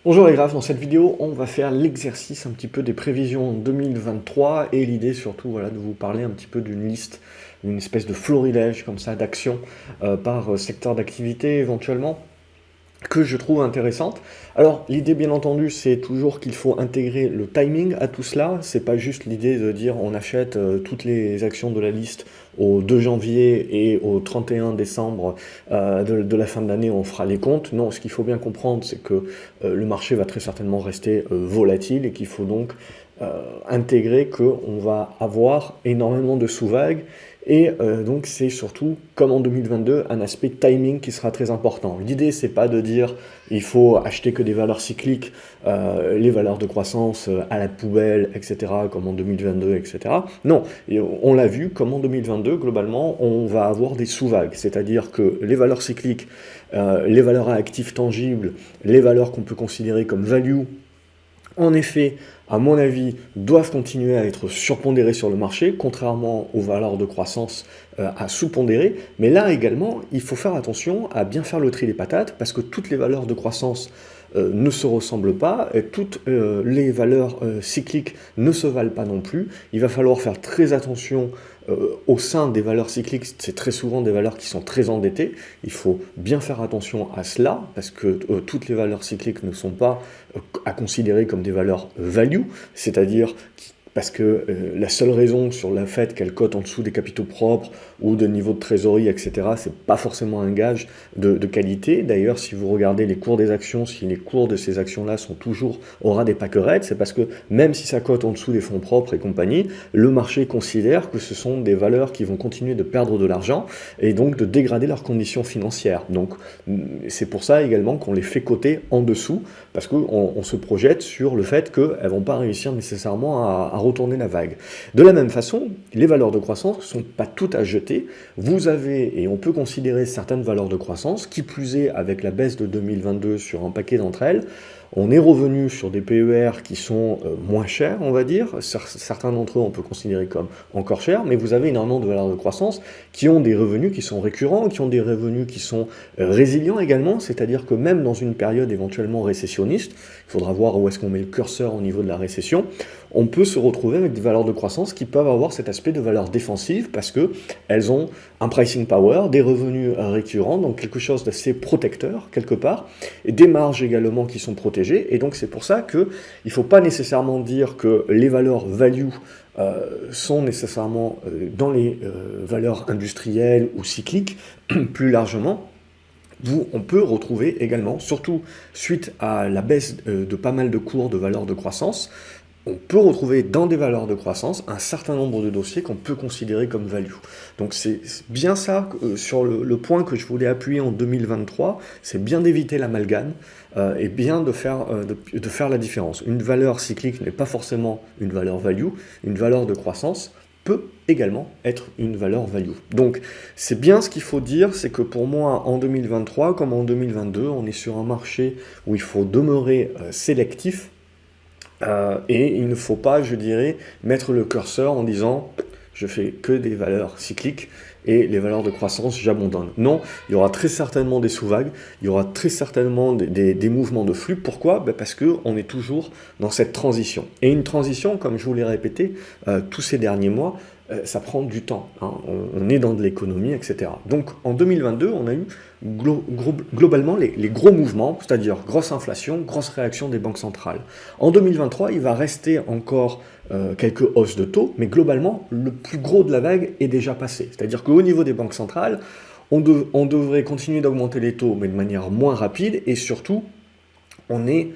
Bonjour les graphes, dans cette vidéo on va faire l'exercice un petit peu des prévisions 2023 et l'idée surtout voilà, de vous parler un petit peu d'une liste, une espèce de florilège comme ça d'actions par secteur d'activité éventuellement que je trouve intéressante. Alors l'idée bien entendu c'est toujours qu'il faut intégrer le timing à tout cela, c'est pas juste l'idée de dire on achète toutes les actions de la liste au 2 janvier et au 31 décembre de la fin de l'année on fera les comptes. Non, ce qu'il faut bien comprendre c'est que le marché va très certainement rester volatile et qu'il faut donc intégrer qu'on va avoir énormément de sous-vagues et donc c'est surtout, comme en 2022, un aspect timing qui sera très important. L'idée, c'est pas de dire il faut acheter que des valeurs cycliques, les valeurs de croissance à la poubelle, etc., comme en 2022, etc. Non, et on l'a vu, comme en 2022, globalement, on va avoir des sous-vagues, c'est-à-dire que les valeurs cycliques, les valeurs à actifs tangibles, les valeurs qu'on peut considérer comme value, en effet, à mon avis, doivent continuer à être surpondérées sur le marché, contrairement aux valeurs de croissance à sous-pondérer. Mais là également, il faut faire attention à bien faire le tri des patates, parce que toutes les valeurs de croissance ne se ressemblent pas, et toutes les valeurs cycliques ne se valent pas non plus. Il va falloir faire très attention au sein des valeurs cycliques, c'est très souvent des valeurs qui sont très endettées. Il faut bien faire attention à cela, parce que toutes les valeurs cycliques ne sont pas à considérer comme des valeurs value, c'est-à-dire parce que la seule raison sur le fait qu'elles cotent en dessous des capitaux propres ou de niveau de trésorerie, etc., c'est pas forcément un gage de qualité. D'ailleurs, si vous regardez les cours des actions, si les cours de ces actions-là sont toujours au ras des pâquerettes, c'est parce que même si ça cote en dessous des fonds propres et compagnie, le marché considère que ce sont des valeurs qui vont continuer de perdre de l'argent et donc de dégrader leurs conditions financières. Donc c'est pour ça également qu'on les fait coter en dessous, parce qu'on se projette sur le fait qu'elles ne vont pas réussir nécessairement à retourner la vague. De la même façon, les valeurs de croissance ne sont pas toutes à jeter. Vous avez, et on peut considérer certaines valeurs de croissance, qui plus est avec la baisse de 2022 sur un paquet d'entre elles, on est revenu sur des PER qui sont moins chers, on va dire. Certains d'entre eux, on peut considérer comme encore chers, mais vous avez énormément de valeurs de croissance qui ont des revenus qui sont récurrents, qui ont des revenus qui sont résilients également, c'est-à-dire que même dans une période éventuellement récessionniste, il faudra voir où est-ce qu'on met le curseur au niveau de la récession, on peut se retrouver avec des valeurs de croissance qui peuvent avoir cet aspect de valeur défensive parce qu'elles ont un pricing power, des revenus récurrents, donc quelque chose d'assez protecteur quelque part, et des marges également qui sont protégées. Et donc c'est pour ça qu'il ne faut pas nécessairement dire que les valeurs value sont nécessairement dans les valeurs industrielles ou cycliques, plus largement. On peut retrouver également, surtout suite à la baisse de pas mal de cours de valeurs de croissance, on peut retrouver dans des valeurs de croissance un certain nombre de dossiers qu'on peut considérer comme value. Donc c'est bien ça, sur le point que je voulais appuyer en 2023, c'est bien d'éviter l'amalgame et bien de faire la différence. Une valeur cyclique n'est pas forcément une valeur value, une valeur de croissance peut également être une valeur value. Donc c'est bien ce qu'il faut dire, c'est que pour moi en 2023 comme en 2022, on est sur un marché où il faut demeurer sélectif. Et il ne faut pas, je dirais, mettre le curseur en disant je fais que des valeurs cycliques et les valeurs de croissance, j'abandonne. Non, il y aura très certainement des sous-vagues, il y aura très certainement des mouvements de flux. Pourquoi? Parce qu'on est toujours dans cette transition. Et une transition, comme je vous l'ai répété tous ces derniers mois, ça prend du temps. Hein. On est dans de l'économie, etc. Donc en 2022, on a eu globalement les gros mouvements, c'est-à-dire grosse inflation, grosse réaction des banques centrales. En 2023, il va rester encore quelques hausses de taux, mais globalement, le plus gros de la vague est déjà passé. C'est-à-dire qu'au niveau des banques centrales, on devrait continuer d'augmenter les taux, mais de manière moins rapide, et surtout, on est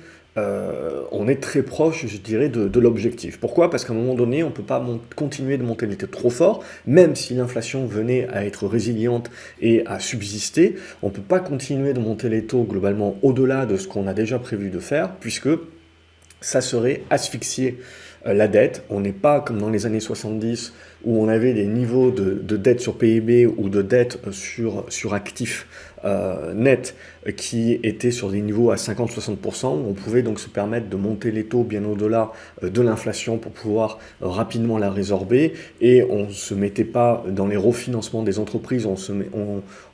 très proche, je dirais, de l'objectif. Pourquoi? Parce qu'à un moment donné, on ne peut pas continuer de monter les taux trop fort, même si l'inflation venait à être résiliente et à subsister, on ne peut pas continuer de monter les taux globalement au-delà de ce qu'on a déjà prévu de faire, puisque ça serait asphyxier la dette. On n'est pas comme dans les années 70 où on avait des niveaux de dette sur PIB ou de dette sur actifs nets qui étaient sur des niveaux à 50-60%, on pouvait donc se permettre de monter les taux bien au-delà de l'inflation pour pouvoir rapidement la résorber, et on ne se mettait pas dans les refinancements des entreprises,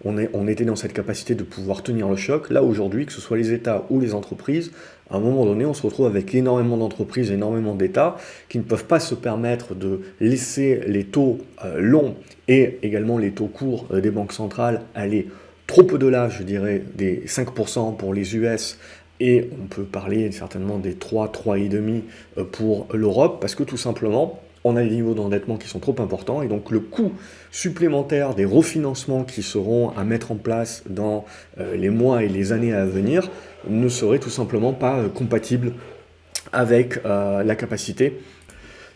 on était dans cette capacité de pouvoir tenir le choc. Là aujourd'hui, que ce soit les États ou les entreprises, à un moment donné, on se retrouve avec énormément d'entreprises, énormément d'États qui ne peuvent pas se permettre de laisser les taux longs et également les taux courts des banques centrales aller trop au-delà, je dirais, des 5% pour les US, et on peut parler certainement des 3,5% pour l'Europe, parce que tout simplement, on a des niveaux d'endettement qui sont trop importants, et donc le coût supplémentaire des refinancements qui seront à mettre en place dans les mois et les années à venir ne serait tout simplement pas compatible avec la capacité.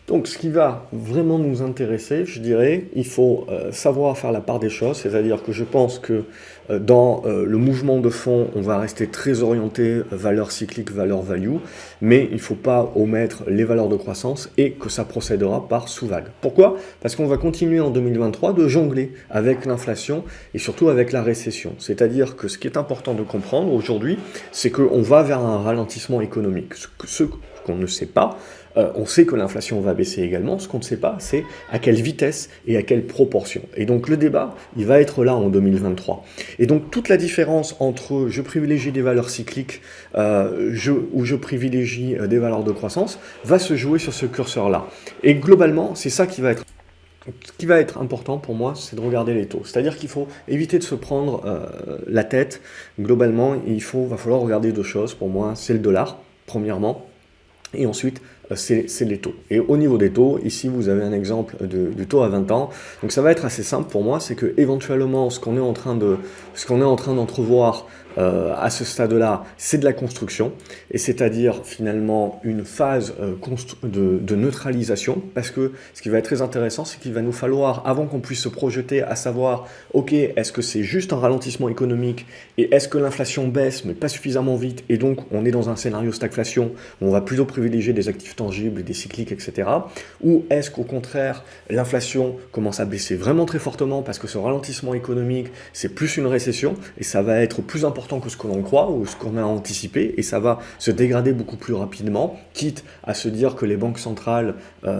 Donc ce qui va vraiment nous intéresser, je dirais, il faut savoir faire la part des choses, c'est-à-dire que je pense que dans le mouvement de fond, on va rester très orienté valeur cyclique, valeur value, mais il ne faut pas omettre les valeurs de croissance et que ça procédera par sous-vague. Pourquoi? Parce qu'on va continuer en 2023 de jongler avec l'inflation et surtout avec la récession. C'est-à-dire que ce qui est important de comprendre aujourd'hui, c'est qu'on va vers un ralentissement économique. Ce qu'on ne sait pas, on sait que l'inflation va baisser également, ce qu'on ne sait pas, c'est à quelle vitesse et à quelle proportion. Et donc le débat, il va être là en 2023. Et donc toute la différence entre je privilégie des valeurs cycliques ou je privilégie des valeurs de croissance va se jouer sur ce curseur-là. Et globalement, c'est ça qui va être... Ce qui va être important pour moi, c'est de regarder les taux. C'est-à-dire qu'il faut éviter de se prendre la tête. Globalement, va falloir regarder deux choses. Pour moi, c'est le dollar, premièrement, et ensuite, c'est les taux. Et au niveau des taux, ici, vous avez un exemple du taux à 20 ans. Donc ça va être assez simple pour moi, c'est que éventuellement, ce qu'on est en train d'entrevoir à ce stade-là, c'est de la construction, et c'est-à-dire finalement une phase de neutralisation, parce que ce qui va être très intéressant, c'est qu'il va nous falloir, avant qu'on puisse se projeter à savoir, ok, est-ce que c'est juste un ralentissement économique, et est-ce que l'inflation baisse, mais pas suffisamment vite, et donc on est dans un scénario stagflation, où on va plutôt privilégier des actifs tangibles, des cycliques, etc., ou est-ce qu'au contraire, l'inflation commence à baisser vraiment très fortement, parce que ce ralentissement économique, c'est plus une récession, et ça va être plus important que ce que l'on croit ou ce qu'on a anticipé, et ça va se dégrader beaucoup plus rapidement, quitte à se dire que les banques centrales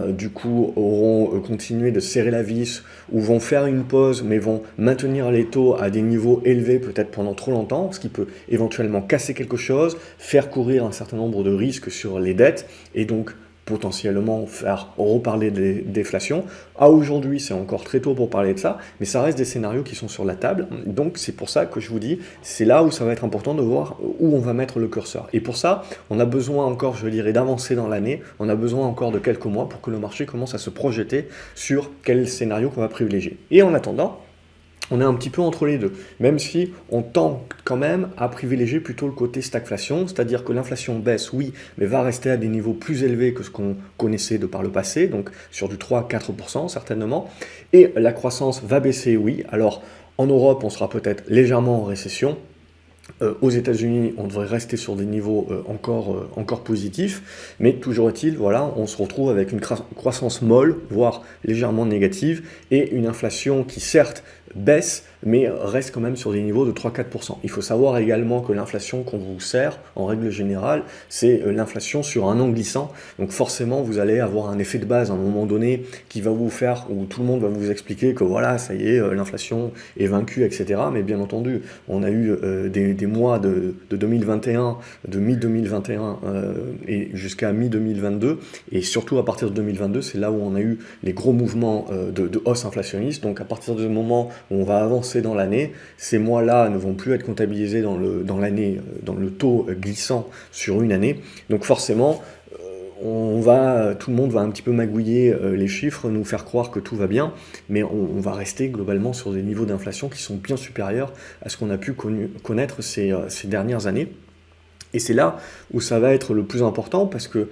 du coup auront continué de serrer la vis ou vont faire une pause mais vont maintenir les taux à des niveaux élevés peut-être pendant trop longtemps, ce qui peut éventuellement casser quelque chose, faire courir un certain nombre de risques sur les dettes et donc potentiellement faire reparler de déflation. À aujourd'hui, c'est encore très tôt pour parler de ça, mais ça reste des scénarios qui sont sur la table. Donc c'est pour ça que je vous dis, c'est là où ça va être important de voir où on va mettre le curseur. Et pour ça, on a besoin encore, je dirais, d'avancer dans l'année. On a besoin encore de quelques mois pour que le marché commence à se projeter sur quel scénario qu'on va privilégier. Et en attendant, on est un petit peu entre les deux, même si on tend quand même à privilégier plutôt le côté stagflation, c'est-à-dire que l'inflation baisse, oui, mais va rester à des niveaux plus élevés que ce qu'on connaissait de par le passé, donc sur du 3-4% certainement, et la croissance va baisser, oui. Alors en Europe, on sera peut-être légèrement en récession. Aux États-Unis, on devrait rester sur des niveaux encore positifs, mais toujours est-il, voilà, on se retrouve avec une croissance molle, voire légèrement négative, et une inflation qui certes baisse, mais reste quand même sur des niveaux de 3-4%. Il faut savoir également que l'inflation qu'on vous sert, en règle générale, c'est l'inflation sur un an glissant. Donc forcément, vous allez avoir un effet de base à un moment donné qui va vous faire, où tout le monde va vous expliquer que voilà, ça y est, l'inflation est vaincue, etc. Mais bien entendu, on a eu des mois de 2021, de mi-2021 et jusqu'à mi-2022, et surtout à partir de 2022, c'est là où on a eu les gros mouvements de hausse inflationniste. Donc à partir du moment où on va avancer dans l'année, ces mois-là ne vont plus être comptabilisés dans le taux glissant sur une année. Donc forcément, tout le monde va un petit peu magouiller les chiffres, nous faire croire que tout va bien, mais on va rester globalement sur des niveaux d'inflation qui sont bien supérieurs à ce qu'on a pu connaître ces dernières années. Et c'est là où ça va être le plus important, parce que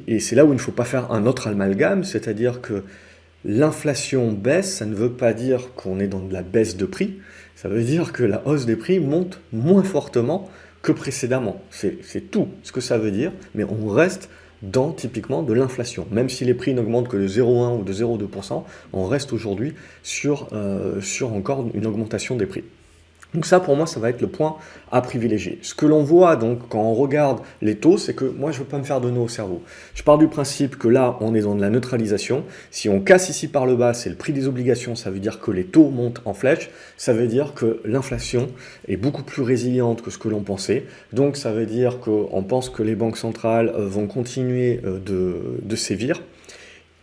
et c'est là où il ne faut pas faire un autre amalgame, c'est-à-dire que l'inflation baisse, ça ne veut pas dire qu'on est dans de la baisse de prix, ça veut dire que la hausse des prix monte moins fortement que précédemment. C'est tout ce que ça veut dire, mais on reste typiquement de l'inflation. Même si les prix n'augmentent que de 0,1 ou de 0,2%, on reste aujourd'hui sur encore une augmentation des prix. Donc ça, pour moi, ça va être le point à privilégier. Ce que l'on voit donc quand on regarde les taux, c'est que moi, je ne veux pas me faire de nœud au cerveau. Je pars du principe que là, on est dans de la neutralisation. Si on casse ici par le bas, c'est le prix des obligations, ça veut dire que les taux montent en flèche. Ça veut dire que l'inflation est beaucoup plus résiliente que ce que l'on pensait. Donc ça veut dire qu'on pense que les banques centrales vont continuer de sévir,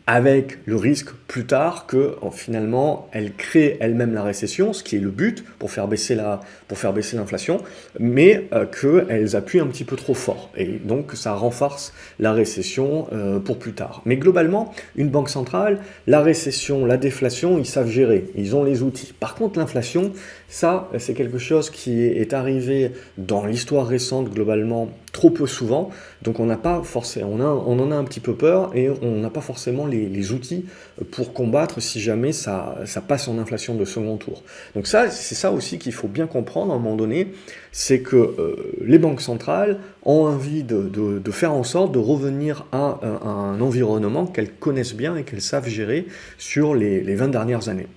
avec le risque plus tard que finalement elle crée elle-même la récession, ce qui est le but pour faire baisser l'inflation, mais qu'elles appuient un petit peu trop fort, et donc ça renforce la récession pour plus tard. Mais globalement, une banque centrale, la récession, la déflation, ils savent gérer, ils ont les outils. Par contre, l'inflation, ça, c'est quelque chose qui est arrivé dans l'histoire récente globalement trop peu souvent, donc on en a un petit peu peur et on n'a pas forcément les outils pour combattre si jamais ça passe en inflation de second tour. Donc ça, c'est ça aussi qu'il faut bien comprendre à un moment donné, c'est que les banques centrales ont envie de faire en sorte de revenir à un environnement qu'elles connaissent bien et qu'elles savent gérer sur les 20 dernières années.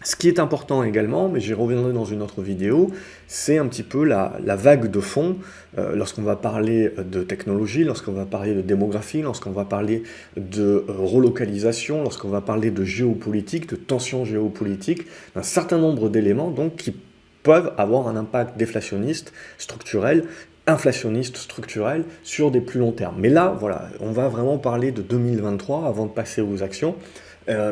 Ce qui est important également, mais j'y reviendrai dans une autre vidéo, c'est un petit peu la vague de fond lorsqu'on va parler de technologie, lorsqu'on va parler de démographie, lorsqu'on va parler de relocalisation, lorsqu'on va parler de géopolitique, de tensions géopolitiques, un certain nombre d'éléments donc qui peuvent avoir un impact déflationniste, structurel, inflationniste, structurel sur des plus longs termes. Mais là, voilà, on va vraiment parler de 2023 avant de passer aux actions.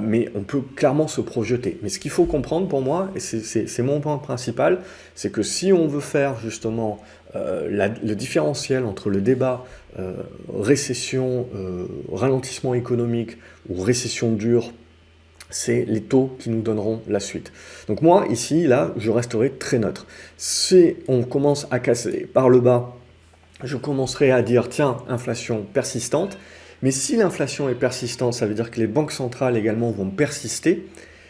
Mais on peut clairement se projeter. Mais ce qu'il faut comprendre pour moi, et c'est mon point principal, c'est que si on veut faire justement le différentiel entre le débat récession, ralentissement économique ou récession dure, c'est les taux qui nous donneront la suite. Donc moi, ici, là, je resterai très neutre. Si on commence à casser par le bas, je commencerai à dire, tiens, inflation persistante. Mais si l'inflation est persistante, ça veut dire que les banques centrales également vont persister,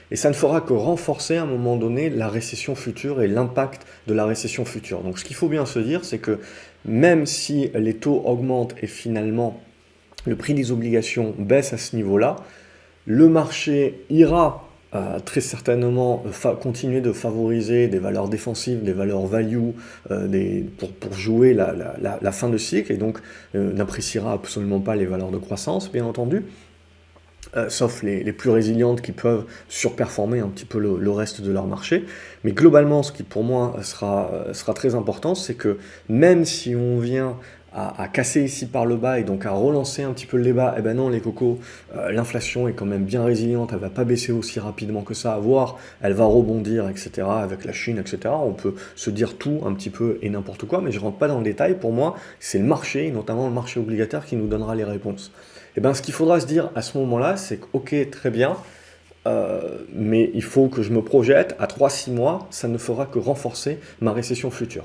et ça ne fera que renforcer à un moment donné la récession future et l'impact de la récession future. Donc ce qu'il faut bien se dire, c'est que même si les taux augmentent et finalement le prix des obligations baisse à ce niveau-là, le marché ira très certainement continuer de favoriser des valeurs défensives, des valeurs value pour jouer la fin de cycle, et donc n'appréciera absolument pas les valeurs de croissance, bien entendu, sauf les plus résilientes qui peuvent surperformer un petit peu le reste de leur marché. Mais globalement, ce qui pour moi sera très important, c'est que même si on vient à casser ici par le bas et donc à relancer un petit peu le débat, eh ben non les cocos, l'inflation est quand même bien résiliente, elle va pas baisser aussi rapidement que ça, voire elle va rebondir, etc. avec la Chine, etc. On peut se dire tout un petit peu et n'importe quoi, mais je rentre pas dans le détail. Pour moi, c'est le marché, notamment le marché obligataire, qui nous donnera les réponses. Et ben ce qu'il faudra se dire à ce moment-là, c'est que ok, très bien, mais il faut que je me projette à 3-6 mois, ça ne fera que renforcer ma récession future.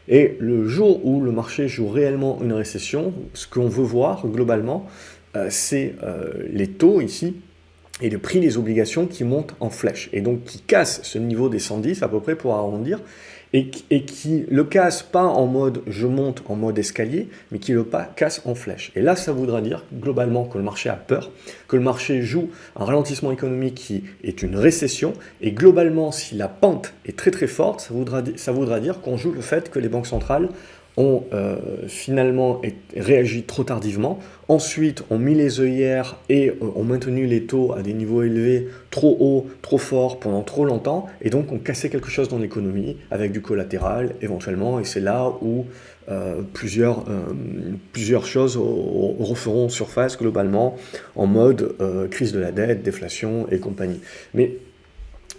Et le jour où le marché joue réellement une récession, ce qu'on veut voir globalement, c'est les taux ici et le prix des obligations qui montent en flèche, et donc qui cassent ce niveau des 110 à peu près pour arrondir, et qui le casse pas en mode je monte en mode escalier, mais qui le casse en flèche. Et là, ça voudra dire globalement que le marché a peur, que le marché joue un ralentissement économique qui est une récession, et globalement, si la pente est très très forte, ça voudra dire qu'on joue le fait que les banques centrales ont finalement réagi trop tardivement, ensuite ont mis les œillères et ont maintenu les taux à des niveaux élevés, trop hauts, trop forts pendant trop longtemps, et donc ont cassé quelque chose dans l'économie avec du collatéral éventuellement, et c'est là où plusieurs choses referont surface globalement en mode crise de la dette, déflation et compagnie. Mais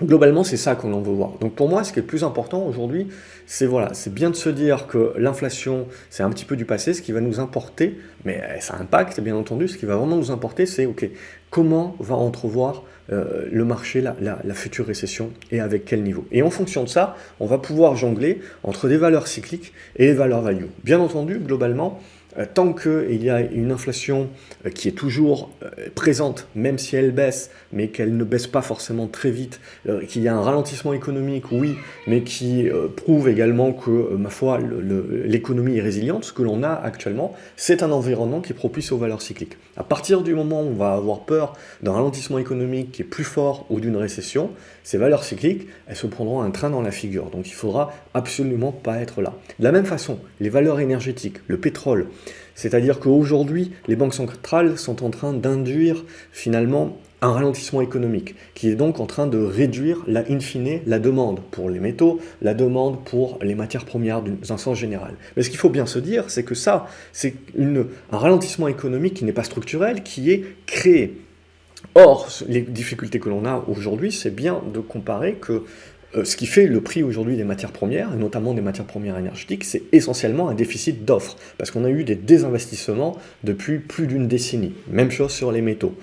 globalement, c'est ça qu'on veut voir. Donc pour moi, ce qui est le plus important aujourd'hui, c'est bien de se dire que l'inflation, c'est un petit peu du passé, ce qui va nous importer, mais ça impacte bien entendu, ce qui va vraiment nous importer, c'est ok, comment va entrevoir le marché, la future récession, et avec quel niveau. Et en fonction de ça, on va pouvoir jongler entre des valeurs cycliques et des valeurs value. Bien entendu, globalement, Tant qu'il y a une inflation qui est toujours présente, même si elle baisse, mais qu'elle ne baisse pas forcément très vite, qu'il y a un ralentissement économique, oui, mais qui prouve également que, ma foi, l'économie est résiliente, ce que l'on a actuellement, c'est un environnement qui est propice aux valeurs cycliques. À partir du moment où on va avoir peur d'un ralentissement économique qui est plus fort ou d'une récession, ces valeurs cycliques, elles se prendront un train dans la figure. Donc il ne faudra absolument pas être là. De la même façon, les valeurs énergétiques, le pétrole, c'est-à-dire qu'aujourd'hui, les banques centrales sont en train d'induire finalement un ralentissement économique, qui est donc en train de réduire, in fine, la demande pour les métaux, la demande pour les matières premières d'un sens général. Mais ce qu'il faut bien se dire, c'est que ça, c'est un ralentissement économique qui n'est pas structurel, qui est créé. Or, les difficultés que l'on a aujourd'hui, c'est bien de comparer que ce qui fait le prix aujourd'hui des matières premières, et notamment des matières premières énergétiques, c'est essentiellement un déficit d'offres, parce qu'on a eu des désinvestissements depuis plus d'une décennie. Même chose sur les métaux.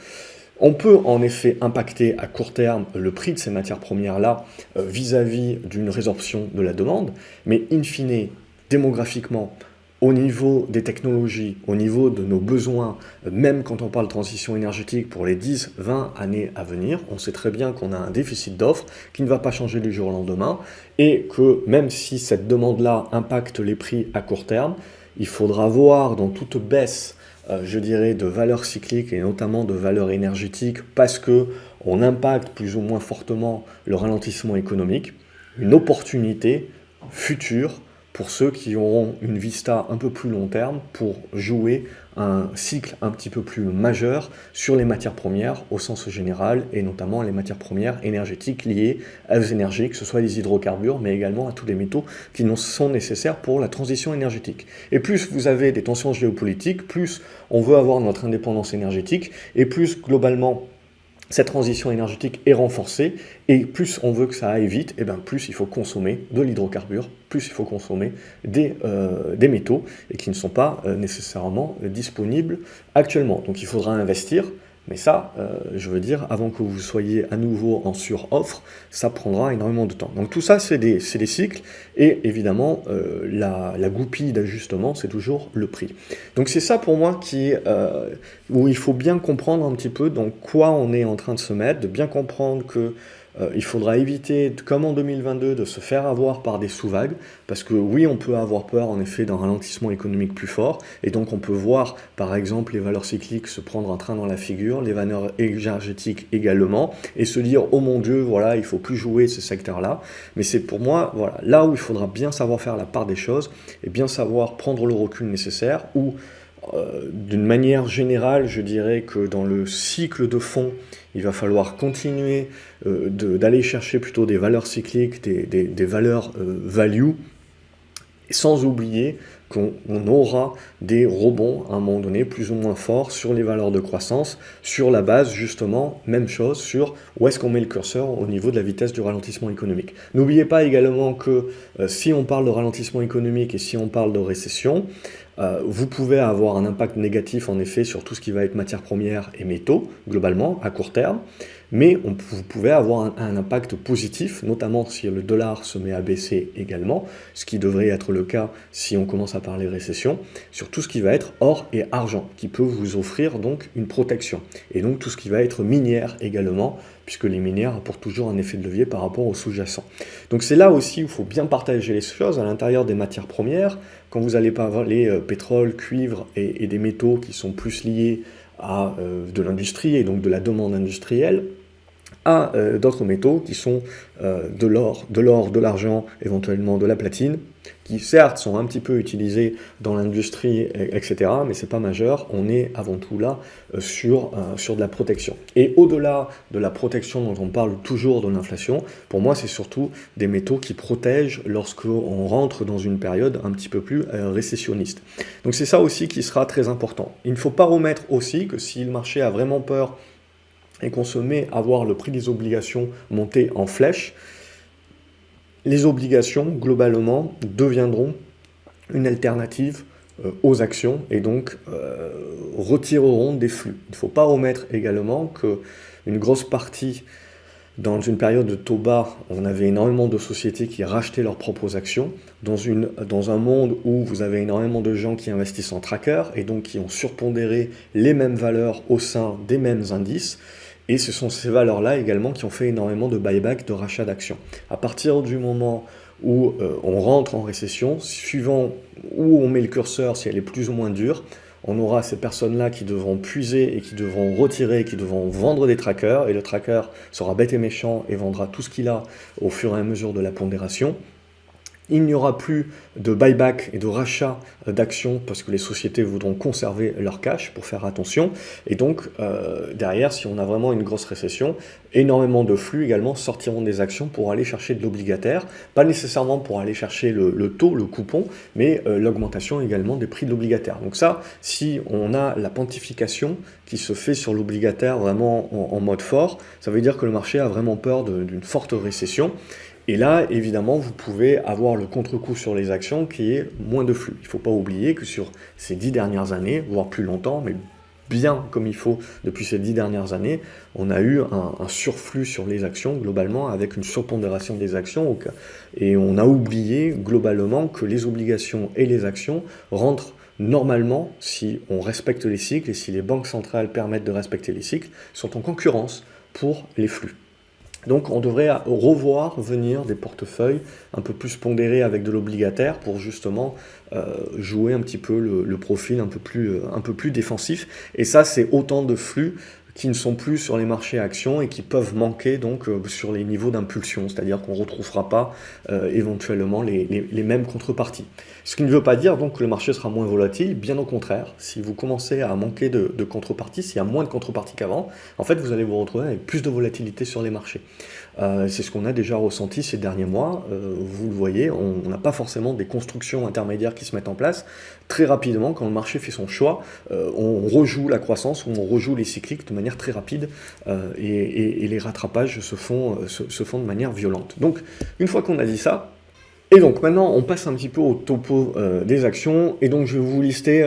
On peut en effet impacter à court terme le prix de ces matières premières-là vis-à-vis d'une résorption de la demande, mais in fine, démographiquement, au niveau des technologies, au niveau de nos besoins, même quand on parle de transition énergétique pour les 10-20 années à venir, on sait très bien qu'on a un déficit d'offres qui ne va pas changer du jour au lendemain et que même si cette demande-là impacte les prix à court terme, il faudra voir dans toute baisse, je dirais, de valeurs cycliques et notamment de valeurs énergétiques parce qu'on impacte plus ou moins fortement le ralentissement économique, une opportunité future pour ceux qui auront une vista un peu plus long terme pour jouer un cycle un petit peu plus majeur sur les matières premières au sens général et notamment les matières premières énergétiques liées aux énergies, que ce soit les hydrocarbures mais également à tous les métaux qui sont nécessaires pour la transition énergétique. Et plus vous avez des tensions géopolitiques, plus on veut avoir notre indépendance énergétique et plus globalement cette transition énergétique est renforcée et plus on veut que ça aille vite, et bien plus il faut consommer de l'hydrocarbure, plus il faut consommer des métaux et qui ne sont pas nécessairement disponibles actuellement. Donc il faudra investir, mais ça, je veux dire, avant que vous soyez à nouveau en sur-offre, ça prendra énormément de temps. Donc tout ça, c'est des cycles, et évidemment, la goupille d'ajustement, c'est toujours le prix. Donc c'est ça pour moi où il faut bien comprendre un petit peu dans quoi on est en train de se mettre, de bien comprendre que il faudra éviter, comme en 2022, de se faire avoir par des sous-vagues, parce que oui, on peut avoir peur en effet d'un ralentissement économique plus fort, et donc on peut voir par exemple les valeurs cycliques se prendre un train dans la figure, les valeurs énergétiques également, et se dire oh mon Dieu, voilà, il faut plus jouer ce secteur-là. Mais c'est pour moi, voilà, là où il faudra bien savoir faire la part des choses, et bien savoir prendre le recul nécessaire, ou d'une manière générale, je dirais que dans le cycle de fond, il va falloir continuer d'aller chercher plutôt des valeurs cycliques, des valeurs value, sans oublier qu'on aura des rebonds à un moment donné plus ou moins forts sur les valeurs de croissance, sur la base justement, même chose, sur où est-ce qu'on met le curseur au niveau de la vitesse du ralentissement économique. N'oubliez pas également que si on parle de ralentissement économique et si on parle de récession, vous pouvez avoir un impact négatif en effet sur tout ce qui va être matières premières et métaux, globalement, à court terme, mais vous pouvez avoir un impact positif, notamment si le dollar se met à baisser également, ce qui devrait être le cas si on commence à parler récession, sur tout ce qui va être or et argent, qui peut vous offrir donc une protection. Et donc tout ce qui va être minière également, puisque les minières apportent toujours un effet de levier par rapport aux sous-jacents. Donc c'est là aussi où il faut bien partager les choses à l'intérieur des matières premières, quand vous allez parler pétrole, cuivre et des métaux qui sont plus liés à de l'industrie et donc de la demande industrielle, à d'autres métaux qui sont de l'or, de l'argent, éventuellement de la platine, qui certes sont un petit peu utilisés dans l'industrie, etc., mais c'est pas majeur, on est avant tout là sur de la protection. Et au-delà de la protection dont on parle toujours de l'inflation, pour moi c'est surtout des métaux qui protègent lorsqu'on rentre dans une période un petit peu plus récessionniste. Donc c'est ça aussi qui sera très important. Il ne faut pas remettre aussi que si le marché a vraiment peur et qu'on se met à voir le prix des obligations monter en flèche, les obligations, globalement, deviendront une alternative aux actions et donc retireront des flux. Il ne faut pas omettre également qu'une grosse partie Dans une période de taux bas, on avait énormément de sociétés qui rachetaient leurs propres actions. Dans un monde où vous avez énormément de gens qui investissent en tracker et donc qui ont surpondéré les mêmes valeurs au sein des mêmes indices. Et ce sont ces valeurs-là également qui ont fait énormément de buyback, de rachat d'actions. À partir du moment où on rentre en récession, suivant où on met le curseur, si elle est plus ou moins dure, on aura ces personnes-là qui devront puiser et qui devront retirer, qui devront vendre des trackers, et le tracker sera bête et méchant et vendra tout ce qu'il a au fur et à mesure de la pondération. Il n'y aura plus de buyback et de rachat d'actions parce que les sociétés voudront conserver leur cash pour faire attention. Et donc, derrière, si on a vraiment une grosse récession, énormément de flux également sortiront des actions pour aller chercher de l'obligataire. Pas nécessairement pour aller chercher le taux, le coupon, mais l'augmentation également des prix de l'obligataire. Donc ça, si on a la pontification qui se fait sur l'obligataire vraiment en mode fort, ça veut dire que le marché a vraiment peur d'une forte récession. Et là, évidemment, vous pouvez avoir le contre-coup sur les actions qui est moins de flux. Il ne faut pas oublier que sur ces 10 dernières années, voire plus longtemps, mais bien comme il faut depuis ces 10 dernières années, on a eu un surflux sur les actions globalement avec une surpondération des actions et on a oublié globalement que les obligations et les actions rentrent normalement, si on respecte les cycles et si les banques centrales permettent de respecter les cycles, sont en concurrence pour les flux. Donc on devrait revoir venir des portefeuilles un peu plus pondérés avec de l'obligataire pour justement jouer un petit peu le profil un peu plus défensif. Et ça, c'est autant de flux qui ne sont plus sur les marchés actions et qui peuvent manquer donc sur les niveaux d'impulsion, c'est-à-dire qu'on ne retrouvera pas éventuellement les mêmes contreparties. Ce qui ne veut pas dire donc que le marché sera moins volatile, bien au contraire. Si vous commencez à manquer de contreparties, s'il y a moins de contreparties qu'avant, en fait vous allez vous retrouver avec plus de volatilité sur les marchés. C'est ce qu'on a déjà ressenti ces derniers mois. Vous le voyez, on n'a pas forcément des constructions intermédiaires qui se mettent en place. Très rapidement, quand le marché fait son choix, on rejoue la croissance ou on rejoue les cycliques de manière très rapide et les rattrapages se font de manière violente. Donc, une fois qu'on a dit ça, et donc maintenant on passe un petit peu au topo des actions et donc je vais vous lister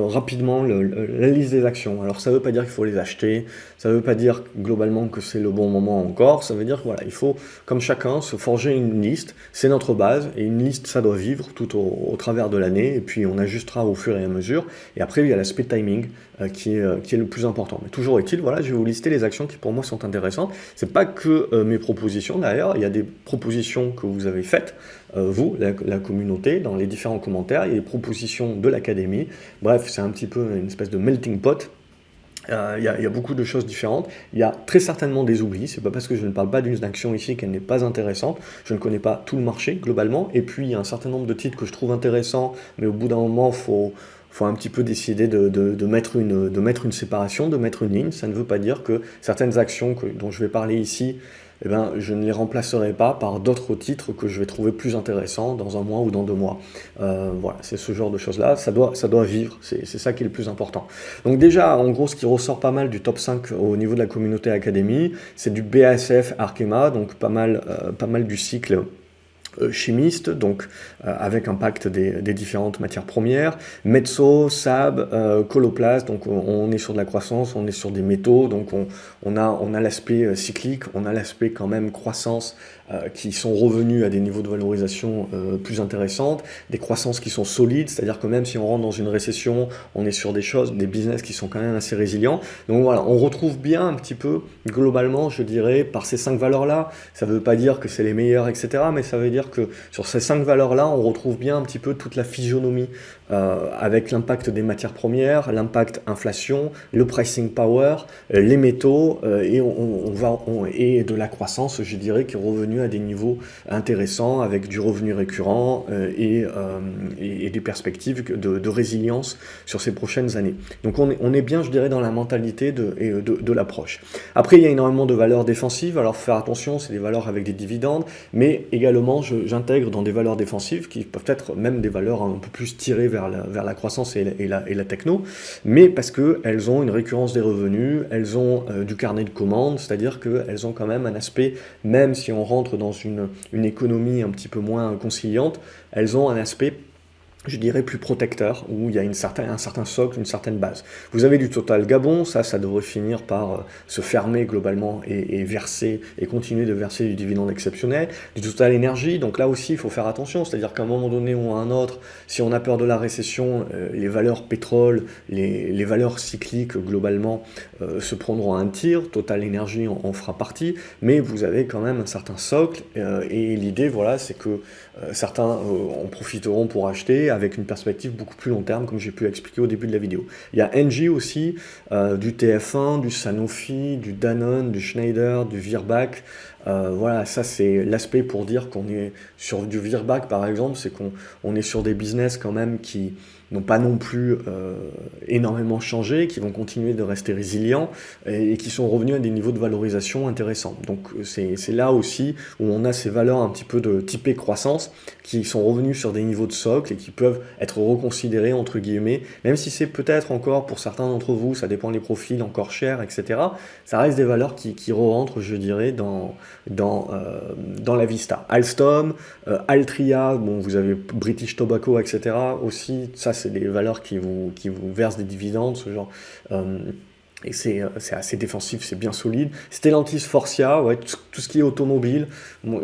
rapidement la liste des actions. Alors ça ne veut pas dire qu'il faut les acheter, ça ne veut pas dire globalement que c'est le bon moment encore, ça veut dire que voilà, il faut comme chacun se forger une liste, c'est notre base et une liste ça doit vivre tout au travers de l'année et puis on ajustera au fur et à mesure et après il y a l'aspect timing qui est le plus important. Mais toujours est-il, voilà, je vais vous lister les actions qui pour moi sont intéressantes. C'est pas que mes propositions d'ailleurs, il y a des propositions que vous avez faites, vous, la communauté, dans les différents commentaires, il y a des propositions de l'académie. Bref, c'est un petit peu une espèce de melting pot. Il y a beaucoup de choses différentes. Il y a très certainement des oublis. C'est pas parce que je ne parle pas d'une action ici qu'elle n'est pas intéressante. Je ne connais pas tout le marché globalement. Et puis il y a un certain nombre de titres que je trouve intéressants, mais au bout d'un moment, faut un petit peu décider de mettre une séparation, de mettre une ligne. Ça ne veut pas dire que certaines actions dont je vais parler ici, eh ben, je ne les remplacerai pas par d'autres titres que je vais trouver plus intéressants dans un mois ou dans 2 mois. Voilà, c'est ce genre de choses-là, ça doit vivre, c'est ça qui est le plus important. Donc déjà, en gros, ce qui ressort pas mal du top 5 au niveau de la communauté académie, c'est du BASF Arkema, donc pas mal du cycle chimiste, donc avec impact des différentes matières premières, Metso, SAB, Coloplast, donc on est sur de la croissance, on est sur des métaux, donc on a l'aspect cyclique, on a l'aspect quand même croissance qui sont revenus à des niveaux de valorisation plus intéressantes, des croissances qui sont solides, c'est-à-dire que même si on rentre dans une récession, on est sur des business qui sont quand même assez résilients. Donc voilà, on retrouve bien un petit peu, globalement, je dirais, par ces 5 valeurs-là, ça ne veut pas dire que c'est les meilleures, etc., mais ça veut dire que sur ces 5 valeurs-là, on retrouve bien un petit peu toute la physionomie avec l'impact des matières premières, l'impact inflation, le pricing power, les métaux et de la croissance, je dirais, qui est revenue à des niveaux intéressants avec du revenu récurrent et des perspectives de résilience sur ces prochaines années. Donc on est bien, je dirais, dans la mentalité de l'approche. Après, il y a énormément de valeurs défensives, alors faut faire attention, c'est des valeurs avec des dividendes, mais également j'intègre dans des valeurs défensives qui peuvent être même des valeurs un peu plus tirées vers la croissance et la techno, mais parce qu'elles ont une récurrence des revenus, elles ont du carnet de commandes, c'est-à-dire qu'elles ont quand même un aspect, même si on rentre dans une économie un petit peu moins conciliante, elles ont un aspect je dirais plus protecteur, où il y a un certain socle, une certaine base. Vous avez du Total Gabon, ça devrait finir par se fermer globalement et verser, et continuer de verser du dividende exceptionnel. Du Total Énergie, donc là aussi il faut faire attention, c'est-à-dire qu'à un moment donné ou à un autre, si on a peur de la récession, les valeurs pétrole, les valeurs cycliques globalement se prendront un tir, Total Énergie en fera partie, mais vous avez quand même un certain socle, et l'idée voilà c'est que certains en profiteront pour acheter avec une perspective beaucoup plus long terme, comme j'ai pu expliquer au début de la vidéo. Il y a Engie aussi, du TF1, du Sanofi, du Danone, du Schneider, du Virbac. Voilà, ça c'est l'aspect pour dire qu'on est sur du Virbac par exemple, c'est qu'on est sur des business quand même qui n'ont pas non plus énormément changé, qui vont continuer de rester résilients et qui sont revenus à des niveaux de valorisation intéressants. Donc c'est là aussi où on a ces valeurs un petit peu de typée croissance qui sont revenus sur des niveaux de socle et qui peuvent être reconsidérés entre guillemets, même si c'est peut-être encore pour certains d'entre vous, ça dépend des profils, encore cher, etc. Ça reste des valeurs qui re-rentrent, je dirais, dans la Vista. Alstom, Altria, bon, vous avez British Tobacco, etc. aussi, ça c'est des valeurs qui vous versent des dividendes, ce genre. Et c'est assez défensif, c'est bien solide. Stellantis, Forcia, ouais, tout ce qui est automobile,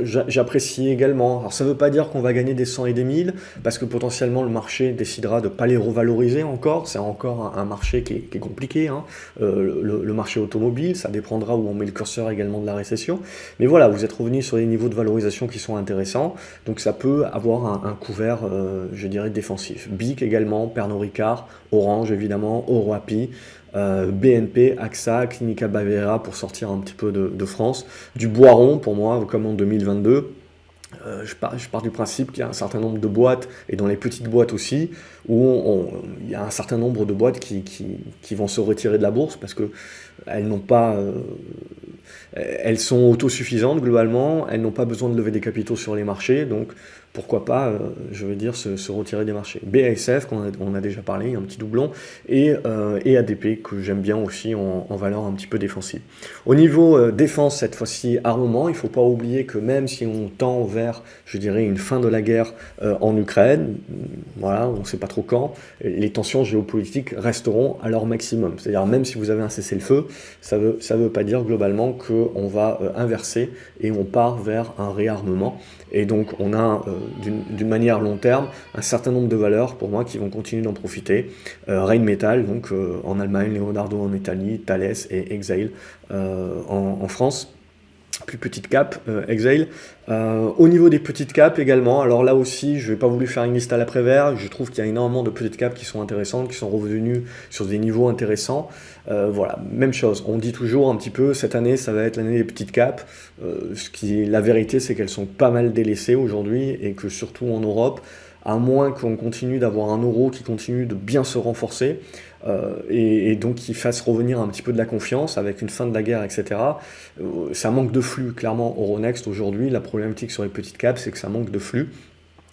j'apprécie également. Alors ça ne veut pas dire qu'on va gagner des 100 et des 1000, parce que potentiellement le marché décidera de ne pas les revaloriser encore. C'est encore un marché qui est compliqué, hein. Le marché automobile, ça dépendra où on met le curseur également de la récession. Mais voilà, vous êtes revenu sur des niveaux de valorisation qui sont intéressants, donc ça peut avoir un couvert, je dirais, défensif. BIC également, Pernod Ricard, Orange évidemment, Euroapi, BNP, AXA, Clinica Bavera pour sortir un petit peu de France, du Boiron pour moi comme en 2022. Je pars du principe qu'il y a un certain nombre de boîtes, et dans les petites boîtes aussi, où il y a un certain nombre de boîtes qui vont se retirer de la bourse parce que elles n'ont pas, elles sont autosuffisantes globalement, elles n'ont pas besoin de lever des capitaux sur les marchés, donc pourquoi pas, je veux dire, se retirer des marchés. BASF, on a déjà parlé, un petit doublon, et ADP, que j'aime bien aussi en valeur un petit peu défensive. Au niveau défense, cette fois-ci armement, il ne faut pas oublier que même si on tend vers, je dirais, une fin de la guerre en Ukraine, voilà, on ne sait pas trop quand, les tensions géopolitiques resteront à leur maximum. C'est-à-dire même si vous avez un cessez-le-feu, ça veut pas dire globalement qu'on va inverser et on part vers un réarmement. Et donc on a d'une manière long terme un certain nombre de valeurs pour moi qui vont continuer d'en profiter. Rheinmetall donc en Allemagne, Leonardo en Italie, Thales et Exail en France. Plus petite cap, Exail. Au niveau des petites caps également, alors là aussi, je n'ai pas voulu faire une liste à l'après-vert, je trouve qu'il y a énormément de petites caps qui sont intéressantes, qui sont revenues sur des niveaux intéressants. Voilà, même chose, on dit toujours un petit peu, cette année, ça va être l'année des petites caps. La vérité, c'est qu'elles sont pas mal délaissées aujourd'hui, et que surtout en Europe, à moins qu'on continue d'avoir un euro qui continue de bien se renforcer, et donc qui fasse revenir un petit peu de la confiance avec une fin de la guerre, etc. Ça manque de flux, clairement, Euronext aujourd'hui, la problématique sur les petites caps, c'est que ça manque de flux.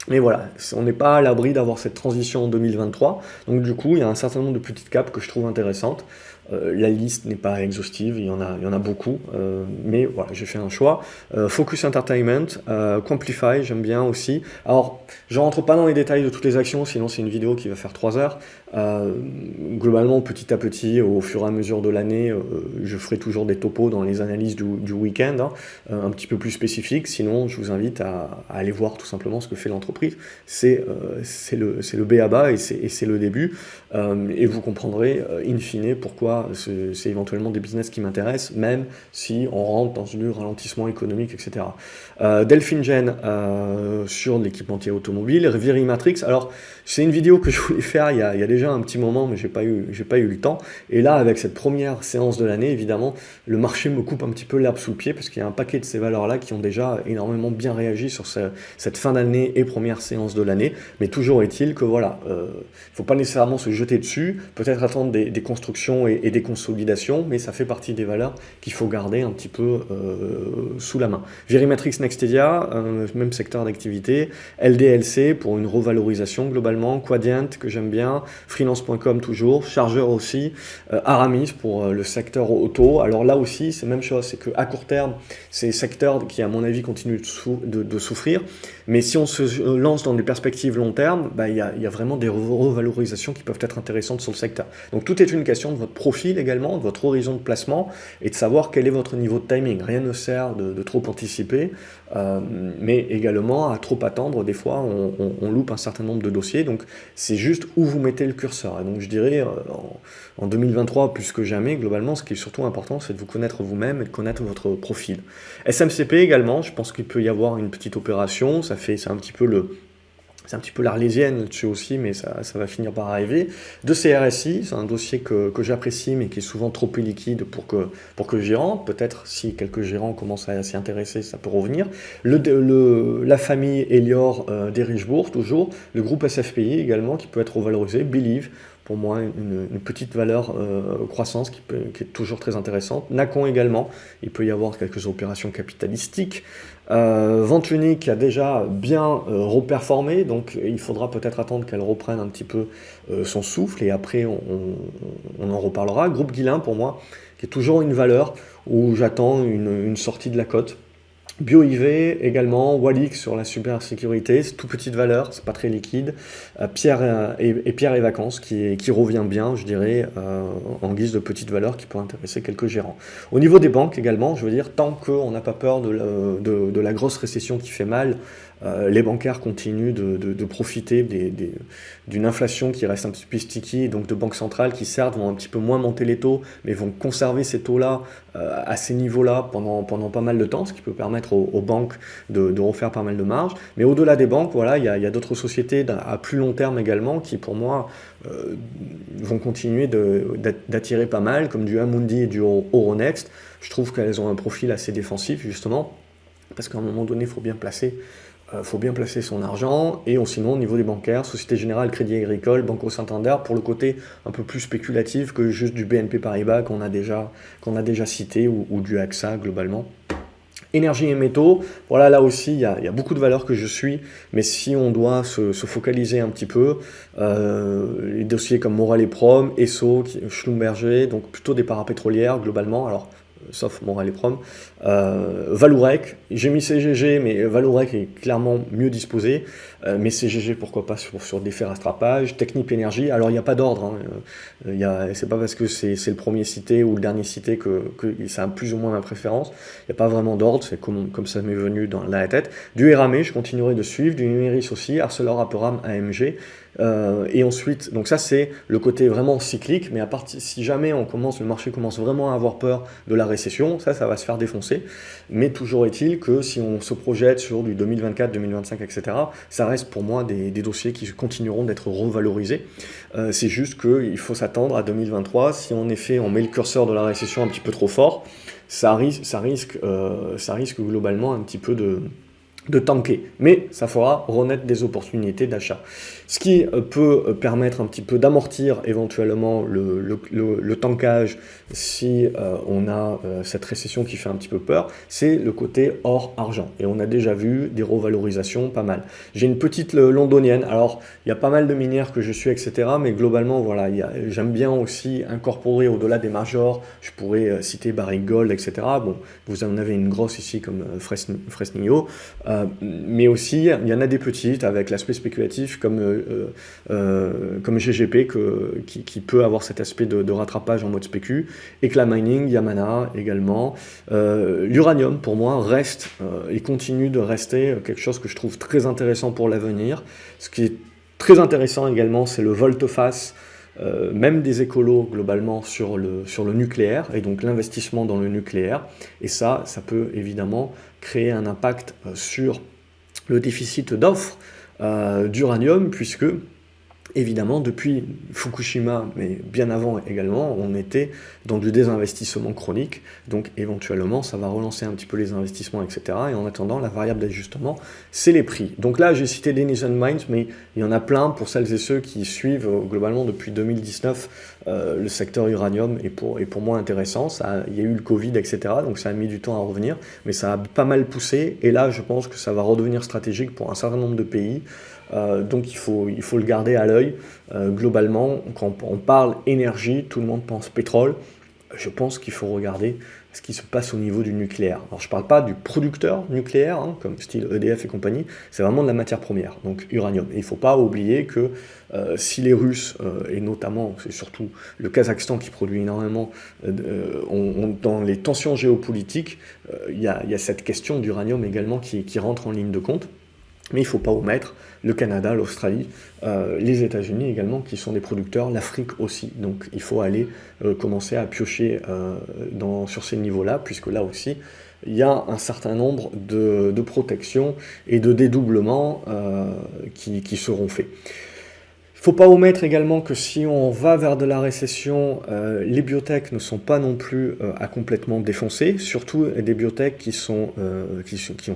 Mais voilà, on n'est pas à l'abri d'avoir cette transition en 2023, donc du coup, il y a un certain nombre de petites caps que je trouve intéressantes. La liste n'est pas exhaustive, il y en a beaucoup, mais voilà, j'ai fait un choix. Focus Entertainment, Quamplify, j'aime bien aussi. Alors, je rentre pas dans les détails de toutes les actions, sinon c'est une vidéo qui va faire 3 heures. Globalement, petit à petit, au fur et à mesure de l'année, je ferai toujours des topos dans les analyses du week-end, hein, un petit peu plus spécifiques. Sinon, je vous invite à aller voir tout simplement ce que fait l'entreprise. C'est le b.a-ba et c'est le début. Et vous comprendrez, in fine, pourquoi c'est éventuellement des business qui m'intéressent, même si on rentre dans du ralentissement économique, etc. Delphine sur l'équipementier automobile, Verimatrix. Alors, c'est une vidéo que je voulais faire il y a déjà un petit moment, mais j'ai pas eu le temps. Et là, avec cette première séance de l'année, évidemment, le marché me coupe un petit peu l'herbe sous le pied, parce qu'il y a un paquet de ces valeurs-là qui ont déjà énormément bien réagi sur cette fin d'année et première séance de l'année. Mais toujours est-il que voilà, faut pas nécessairement se jeter dessus, peut-être attendre des constructions et des consolidations, mais ça fait partie des valeurs qu'il faut garder un petit peu sous la main. Verimatrix, Nextedia, même secteur d'activité, LDLC pour une revalorisation globalement, Quadient que j'aime bien, freelance.com toujours, chargeur aussi, Aramis pour le secteur auto. Alors là aussi, c'est la même chose, c'est qu'à court terme, c'est secteur qui, à mon avis, continue de souffrir. Mais si on se lance dans des perspectives long terme, bah, il y a vraiment des revalorisations qui peuvent être intéressantes sur le secteur. Donc tout est une question de votre profil également, de votre horizon de placement et de savoir quel est votre niveau de timing. Rien ne sert de trop anticiper, mais également à trop attendre. Des fois, on loupe un certain nombre de dossiers. Donc c'est juste où vous mettez le curseur. Et donc je dirais, en 2023, plus que jamais, globalement, ce qui est surtout important, c'est de vous connaître vous-même et de connaître votre profil. SMCP également, je pense qu'il peut y avoir une petite opération. C'est un petit peu l'Arlésienne là-dessus aussi, mais ça va finir par arriver. De CRSI, c'est un dossier que j'apprécie, mais qui est souvent trop peu liquide pour que j'y rentre. Peut-être si quelques gérants commencent à s'y intéresser, ça peut revenir. La famille Elior d'Erichbourg, toujours. Le groupe SFPI également, qui peut être revalorisé. Believe, pour moi, une petite valeur croissance qui est toujours très intéressante. Nacon également, il peut y avoir quelques opérations capitalistiques. Vente unique a déjà bien reperformé, donc il faudra peut-être attendre qu'elle reprenne un petit peu son souffle, et après on en reparlera. Groupe Guillain, pour moi, qui est toujours une valeur où j'attends une sortie de la cote. BioIV également, Walix sur la cybersécurité, c'est toute petite valeur, c'est pas très liquide. Pierre et Vacances qui revient bien, je dirais, en guise de petite valeur qui peut intéresser quelques gérants. Au niveau des banques également, je veux dire, tant qu'on n'a pas peur de la grosse récession qui fait mal, les bancaires continuent de profiter d'une inflation qui reste un petit peu sticky, et donc de banques centrales qui certes vont un petit peu moins monter les taux, mais vont conserver ces taux-là à ces niveaux-là pendant pas mal de temps, ce qui peut permettre aux banques de refaire pas mal de marge. Mais au-delà des banques, voilà, il y a d'autres sociétés à plus long terme également qui, pour moi, vont continuer d'attirer pas mal, comme du Amundi et du Euronext. Je trouve qu'elles ont un profil assez défensif, justement, parce qu'à un moment donné, il faut bien placer son argent, et sinon au niveau des bancaires, Société Générale, Crédit Agricole, Banco Santander, pour le côté un peu plus spéculatif que juste du BNP Paribas qu'on a déjà cité, ou du AXA globalement. Énergie et métaux, voilà, là aussi il y a beaucoup de valeurs que je suis, mais si on doit se focaliser un petit peu, les dossiers comme Morel et Prom, Esso, Schlumberger, donc plutôt des parapétrolières globalement, alors sauf Morel et Prom. Valourec, j'ai mis CGG, mais Valourec est clairement mieux disposé, mais CGG pourquoi pas sur des faits rattrapage. Technip Énergie, alors il n'y a pas d'ordre, c'est pas parce que c'est le premier cité ou le dernier cité que ça a plus ou moins ma préférence, il n'y a pas vraiment d'ordre, c'est comme ça m'est venu dans la tête. Du Eramé, je continuerai de suivre, du Numéris aussi, Arcelor, Aperam, AMG, et ensuite, donc ça c'est le côté vraiment cyclique, mais si jamais le marché commence vraiment à avoir peur de la récession, ça va se faire défoncer. Mais toujours est-il que si on se projette sur du 2024, 2025, etc., ça reste pour moi des dossiers qui continueront d'être revalorisés. C'est juste qu'il faut s'attendre à 2023, si en effet on met le curseur de la récession un petit peu trop fort, ça risque globalement un petit peu de tanker, mais ça fera renaître des opportunités d'achat. Ce qui peut permettre un petit peu d'amortir éventuellement le tankage si on a cette récession qui fait un petit peu peur, c'est le côté or-argent. Et on a déjà vu des revalorisations pas mal. J'ai une petite londonienne, alors il y a pas mal de minières que je suis, etc. Mais globalement, voilà, j'aime bien aussi incorporer au-delà des majors, je pourrais citer Barrick Gold, etc. Bon, vous en avez une grosse ici comme Fresnillo, mais aussi il y en a des petites avec l'aspect spéculatif comme GGP qui peut avoir cet aspect de rattrapage en mode spécu. Eclat Mining, Yamana également. L'uranium pour moi reste et continue de rester quelque chose que je trouve très intéressant pour l'avenir. Ce qui est très intéressant également, c'est le volte-face même des écolos globalement sur le nucléaire, et donc l'investissement dans le nucléaire, et ça peut évidemment créer un impact sur le déficit d'offres d'uranium, puisque évidemment depuis Fukushima, mais bien avant également, on était dans du désinvestissement chronique, donc éventuellement ça va relancer un petit peu les investissements, etc. Et en attendant, la variable d'ajustement, c'est les prix. Donc là, j'ai cité Denison Mines, mais il y en a plein pour celles et ceux qui suivent globalement depuis 2019 le secteur uranium est pour moi intéressant. Il y a eu le Covid, etc. Donc ça a mis du temps à revenir, mais ça a pas mal poussé, et là je pense que ça va redevenir stratégique pour un certain nombre de pays. Donc il faut le garder à l'œil. Globalement, quand on parle énergie, tout le monde pense pétrole. Je pense qu'il faut regarder ce qui se passe au niveau du nucléaire. Alors je ne parle pas du producteur nucléaire, hein, comme style EDF et compagnie, c'est vraiment de la matière première, donc uranium. Et il ne faut pas oublier que si les Russes, et notamment, c'est surtout le Kazakhstan qui produit énormément, dans les tensions géopolitiques, il y a cette question d'uranium également qui rentre en ligne de compte. Mais il ne faut pas omettre le Canada, l'Australie, les États-Unis également, qui sont des producteurs, l'Afrique aussi. Donc il faut aller commencer à piocher sur ces niveaux-là, puisque là aussi, il y a un certain nombre de protections et de dédoublements qui seront faits. Il ne faut pas omettre également que si on va vers de la récession, les biotech ne sont pas non plus à complètement défoncer, surtout des biotech qui ont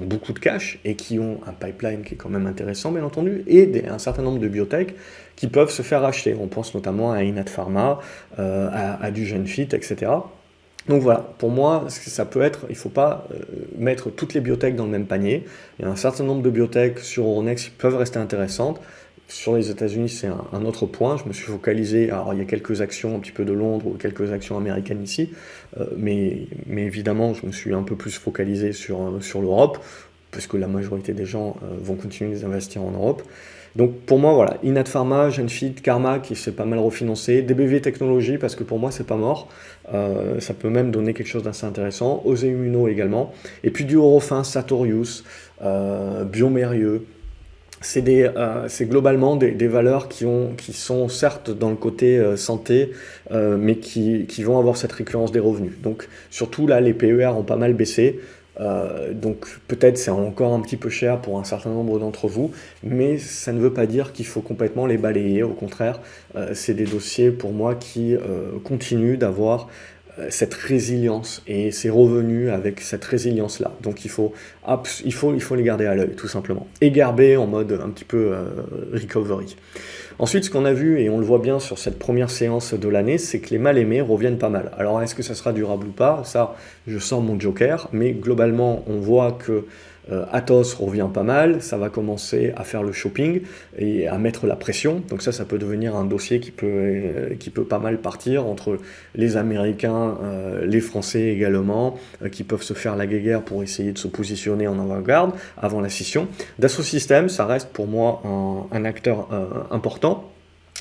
beaucoup de cash et qui ont un pipeline qui est quand même intéressant, bien entendu, et un certain nombre de biotech qui peuvent se faire racheter. On pense notamment à Inat Pharma, à du Genfit, etc. Donc voilà, pour moi, ça peut être, il ne faut pas mettre toutes les biotech dans le même panier. Il y a un certain nombre de biotech sur Euronext qui peuvent rester intéressantes. Sur les États-Unis, c'est un autre point. Je me suis focalisé, alors il y a quelques actions un petit peu de Londres ou quelques actions américaines ici, mais évidemment, je me suis un peu plus focalisé sur l'Europe, parce que la majorité des gens vont continuer à investir en Europe. Donc pour moi, voilà, Inat Pharma, Genfit, Karma qui s'est pas mal refinancé, DBV Technologies parce que pour moi c'est pas mort, ça peut même donner quelque chose d'assez intéressant, Osé Immuno également, et puis du Eurofins, Sartorius, Biomérieux. C'est globalement des valeurs qui sont certes dans le côté santé, mais qui vont avoir cette récurrence des revenus. Donc surtout là, les PER ont pas mal baissé. Donc peut-être c'est encore un petit peu cher pour un certain nombre d'entre vous, mais ça ne veut pas dire qu'il faut complètement les balayer. Au contraire, c'est des dossiers pour moi qui continuent d'avoir cette résilience et ces revenus avec cette résilience-là. Donc il faut les garder à l'œil, tout simplement. Et garder en mode un petit peu recovery. Ensuite, ce qu'on a vu, et on le voit bien sur cette première séance de l'année, c'est que les mal-aimés reviennent pas mal. Alors est-ce que ça sera durable ou pas? Ça, je sors mon joker, mais globalement, on voit que Atos revient pas mal, ça va commencer à faire le shopping et à mettre la pression. Donc ça peut devenir un dossier qui peut pas mal partir entre les Américains, les Français également, qui peuvent se faire la guéguerre pour essayer de se positionner en avant-garde avant la scission. Dassault Systèmes, ça reste pour moi un acteur important,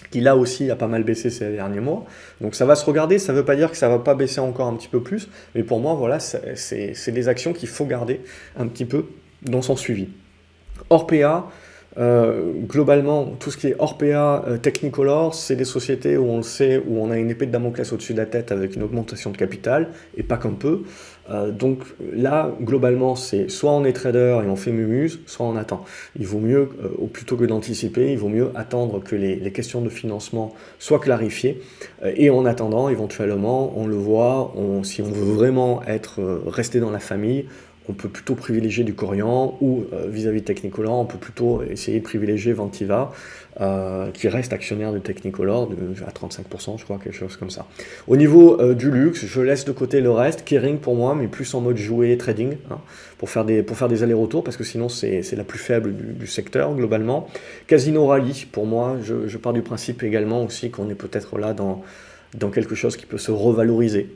qui là aussi a pas mal baissé ces derniers mois. Donc ça va se regarder, ça ne veut pas dire que ça ne va pas baisser encore un petit peu plus, mais pour moi, voilà, c'est des actions qu'il faut garder un petit peu dans son suivi. Orpea, globalement, tout ce qui est Orpea, Technicolor, c'est des sociétés où on le sait, où on a une épée de Damoclès au-dessus de la tête avec une augmentation de capital, et pas qu'un peu. Donc là, globalement, c'est soit on est trader et on fait mumuse, soit on attend. Il vaut mieux, plutôt que d'anticiper, il vaut mieux attendre que les questions de financement soient clarifiées. Et en attendant, éventuellement, on le voit, si on veut vraiment rester dans la famille, on peut plutôt privilégier du Corian ou vis-à-vis de Technicolor, on peut plutôt essayer de privilégier Ventiva, qui reste actionnaire de Technicolor à 35%, je crois, quelque chose comme ça. Au niveau du luxe, je laisse de côté le reste, Kering pour moi, mais plus en mode jouer trading, hein, pour faire des allers-retours, parce que sinon c'est la plus faible du secteur globalement. Casino Rally, pour moi, je pars du principe également aussi qu'on est peut-être là dans quelque chose qui peut se revaloriser,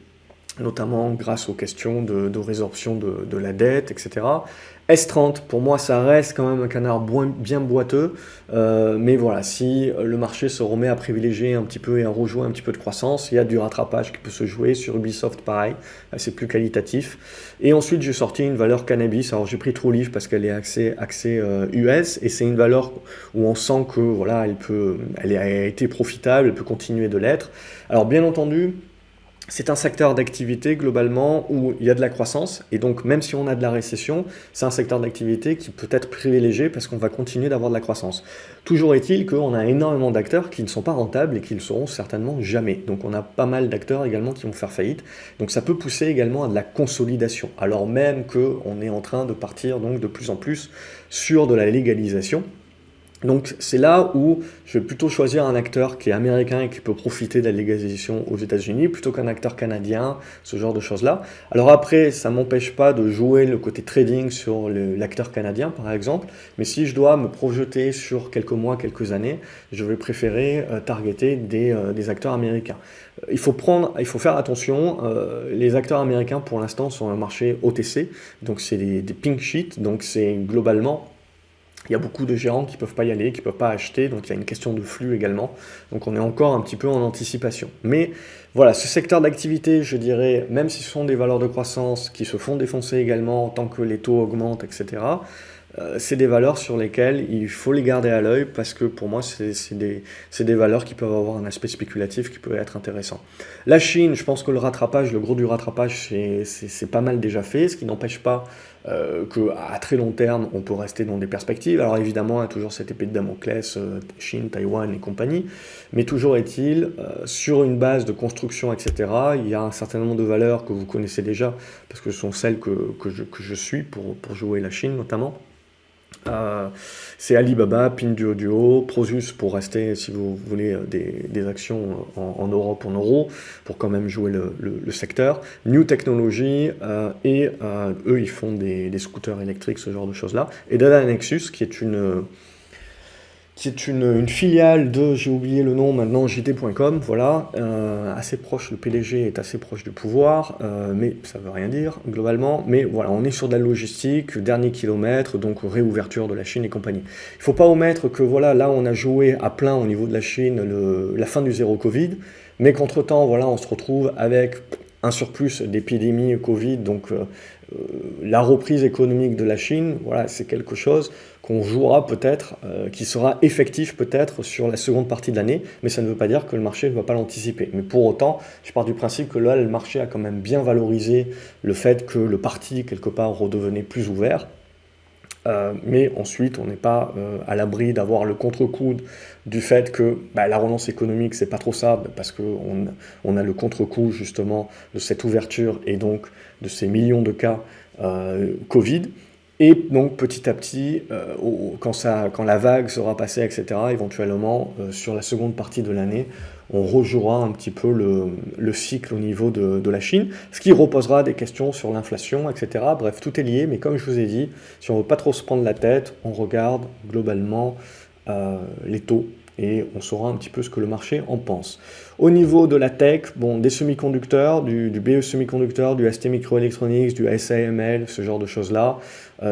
notamment grâce aux questions de résorption de la dette, etc. S30, pour moi, ça reste quand même un canard bien boiteux, mais voilà, si le marché se remet à privilégier un petit peu et à rejouer un petit peu de croissance, il y a du rattrapage qui peut se jouer. Sur Ubisoft, pareil, c'est plus qualitatif. Et ensuite, j'ai sorti une valeur cannabis. Alors, j'ai pris Trulieve parce qu'elle est axée US, et c'est une valeur où on sent que voilà, elle a été profitable, elle peut continuer de l'être. Alors, bien entendu, c'est un secteur d'activité globalement où il y a de la croissance, et donc même si on a de la récession, c'est un secteur d'activité qui peut être privilégié parce qu'on va continuer d'avoir de la croissance. Toujours est-il qu'on a énormément d'acteurs qui ne sont pas rentables et qui ne le seront certainement jamais. Donc on a pas mal d'acteurs également qui vont faire faillite. Donc ça peut pousser également à de la consolidation, alors même qu'on est en train de partir donc de plus en plus sur de la légalisation. Donc c'est là où je vais plutôt choisir un acteur qui est américain et qui peut profiter de la légalisation aux États-Unis plutôt qu'un acteur canadien, ce genre de choses-là. Alors après, ça m'empêche pas de jouer le côté trading sur l'acteur canadien par exemple, mais si je dois me projeter sur quelques mois, quelques années, je vais préférer targeter des acteurs américains. Il faut faire attention, les acteurs américains pour l'instant sont un marché OTC, donc c'est des pink sheets, donc c'est globalement il y a beaucoup de gérants qui ne peuvent pas y aller, qui ne peuvent pas acheter, donc il y a une question de flux également. Donc on est encore un petit peu en anticipation. Mais voilà, ce secteur d'activité, je dirais, même si ce sont des valeurs de croissance qui se font défoncer également tant que les taux augmentent, etc., c'est des valeurs sur lesquelles il faut les garder à l'œil parce que pour moi, c'est des valeurs qui peuvent avoir un aspect spéculatif qui peut être intéressant. La Chine, je pense que le gros du rattrapage, c'est pas mal déjà fait, ce qui n'empêche pas qu'à très long terme, on peut rester dans des perspectives. Alors évidemment, il y a toujours cette épée de Damoclès, Chine, Taïwan et compagnie, mais toujours est-il, sur une base de construction, etc., il y a un certain nombre de valeurs que vous connaissez déjà, parce que ce sont celles que je suis pour jouer la Chine notamment. C'est Alibaba, Pinduoduo, Prosus pour rester, si vous voulez, des actions en Europe en euros, pour quand même jouer le secteur. New Technology, eux, ils font des scooters électriques, ce genre de choses-là. Et Data Nexus, qui est une filiale de, j'ai oublié le nom maintenant, JT.com, voilà, assez proche, le PDG est assez proche du pouvoir, mais ça veut rien dire globalement, mais voilà, on est sur de la logistique, dernier kilomètre, donc réouverture de la Chine et compagnie. Il ne faut pas omettre que voilà, là on a joué à plein au niveau de la Chine la fin du zéro Covid, mais qu'entre-temps, voilà, on se retrouve avec un surplus d'épidémie Covid, donc la reprise économique de la Chine, voilà, c'est quelque chose qu'on jouera peut-être, qui sera effectif peut-être sur la seconde partie de l'année, mais ça ne veut pas dire que le marché ne va pas l'anticiper. Mais pour autant, je pars du principe que là, le marché a quand même bien valorisé le fait que le parti, quelque part, redevenait plus ouvert. Mais ensuite, on n'est pas à l'abri d'avoir le contre-coup du fait que la relance économique, c'est pas trop ça, parce qu'on a le contre-coup justement de cette ouverture et donc de ces millions de cas Covid. Et donc petit à petit, quand la vague sera passée, etc., éventuellement, sur la seconde partie de l'année, on rejouera un petit peu le cycle au niveau de la Chine, ce qui reposera des questions sur l'inflation, etc. Bref, tout est lié, mais comme je vous ai dit, si on ne veut pas trop se prendre la tête, on regarde globalement les taux et on saura un petit peu ce que le marché en pense. Au niveau de la tech, bon, des semi-conducteurs, du BE semi-conducteur, du ST Microelectronics, du SAML, ce genre de choses-là.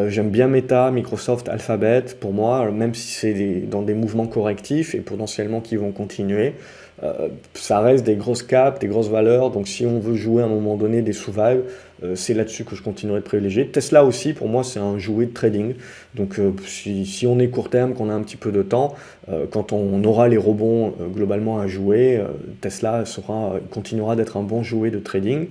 J'aime bien Meta, Microsoft, Alphabet, pour moi, même si c'est dans des mouvements correctifs et potentiellement qui vont continuer. Ça reste des grosses caps, des grosses valeurs, donc si on veut jouer à un moment donné des sous-vagues, c'est là-dessus que je continuerai de privilégier. Tesla aussi, pour moi, c'est un jouet de trading. Donc si on est court terme, qu'on a un petit peu de temps, quand on aura les rebonds globalement à jouer, Tesla continuera d'être un bon jouet de trading.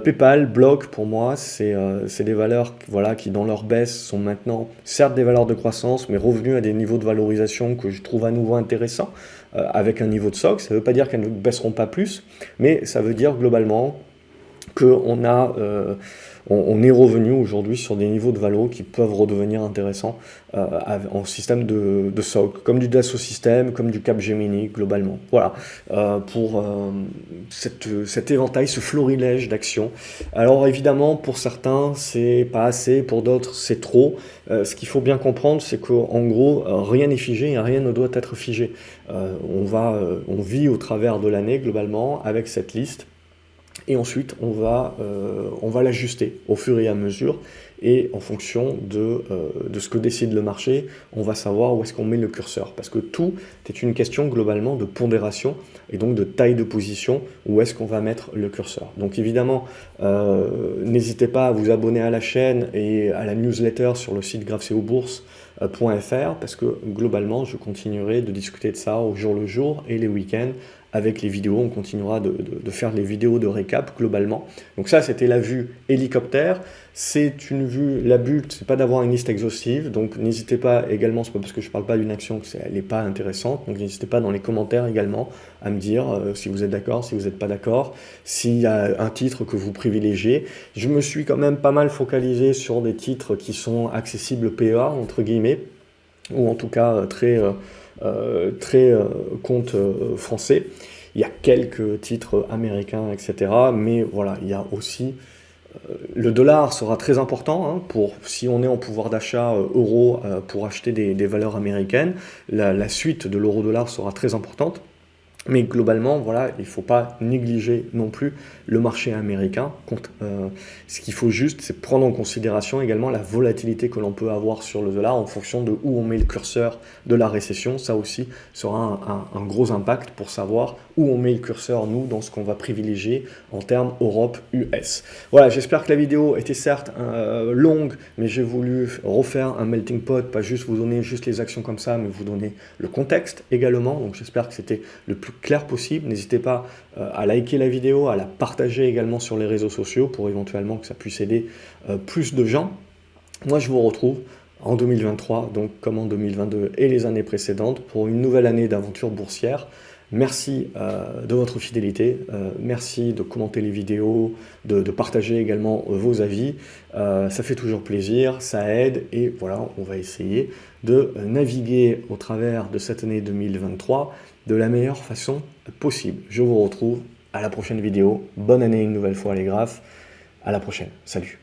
PayPal, Block, pour moi, c'est des valeurs voilà, qui, dans leur baisse, sont maintenant certes des valeurs de croissance, mais revenues à des niveaux de valorisation que je trouve à nouveau intéressants, avec un niveau de SOC. Ça ne veut pas dire qu'elles ne baisseront pas plus, mais ça veut dire globalement qu'on on est revenu aujourd'hui sur des niveaux de valo qui peuvent redevenir intéressants en système de SOC, comme du Dassault Systèmes, comme du Capgemini globalement. Voilà, pour cet éventail, ce florilège d'actions. Alors évidemment, pour certains, c'est pas assez, pour d'autres, c'est trop. Ce qu'il faut bien comprendre, c'est qu'en gros, rien n'est figé et rien ne doit être figé. On vit au travers de l'année globalement avec cette liste. Et ensuite, on va l'ajuster au fur et à mesure. Et en fonction de ce que décide le marché, on va savoir où est-ce qu'on met le curseur. Parce que tout est une question globalement de pondération et donc de taille de position, où est-ce qu'on va mettre le curseur. Donc évidemment, n'hésitez pas à vous abonner à la chaîne et à la newsletter sur le site gravecobourse.fr parce que globalement, je continuerai de discuter de ça au jour le jour et les week-ends. Avec les vidéos, on continuera de faire les vidéos de récap globalement. Donc ça, c'était la vue hélicoptère. C'est une vue, la but, c'est pas d'avoir une liste exhaustive. Donc n'hésitez pas également, c'est pas parce que je parle pas d'une action qu'elle n'est pas intéressante. Donc n'hésitez pas dans les commentaires également à me dire si vous êtes d'accord, si vous n'êtes pas d'accord, s'il y a un titre que vous privilégiez. Je me suis quand même pas mal focalisé sur des titres qui sont accessibles PEA, entre guillemets. ou en tout cas très compte français. Il y a quelques titres américains, etc. Mais voilà, il y a aussi le dollar sera très important hein, si on est en pouvoir d'achat euro pour acheter des valeurs américaines. La suite de l'euro-dollar sera très importante. Mais globalement, voilà, il ne faut pas négliger non plus le marché américain. Ce qu'il faut juste, c'est prendre en considération également la volatilité que l'on peut avoir sur le dollar en fonction de où on met le curseur de la récession. Ça aussi sera un gros impact pour savoir où on met le curseur, nous, dans ce qu'on va privilégier en termes Europe-US. Voilà, j'espère que la vidéo était certes longue, mais j'ai voulu refaire un melting pot, pas juste vous donner juste les actions comme ça, mais vous donner le contexte également. Donc j'espère que c'était le plus clair possible. N'hésitez pas à liker la vidéo, à la partager également sur les réseaux sociaux pour éventuellement que ça puisse aider plus de gens. Moi, je vous retrouve en 2023, donc comme en 2022 et les années précédentes, pour une nouvelle année d'aventure boursière. Merci de votre fidélité, merci de commenter les vidéos, de partager également vos avis. Ça fait toujours plaisir, ça aide et voilà, on va essayer de naviguer au travers de cette année 2023 de la meilleure façon possible. Je vous retrouve à la prochaine vidéo. Bonne année une nouvelle fois les graphes. À la prochaine. Salut.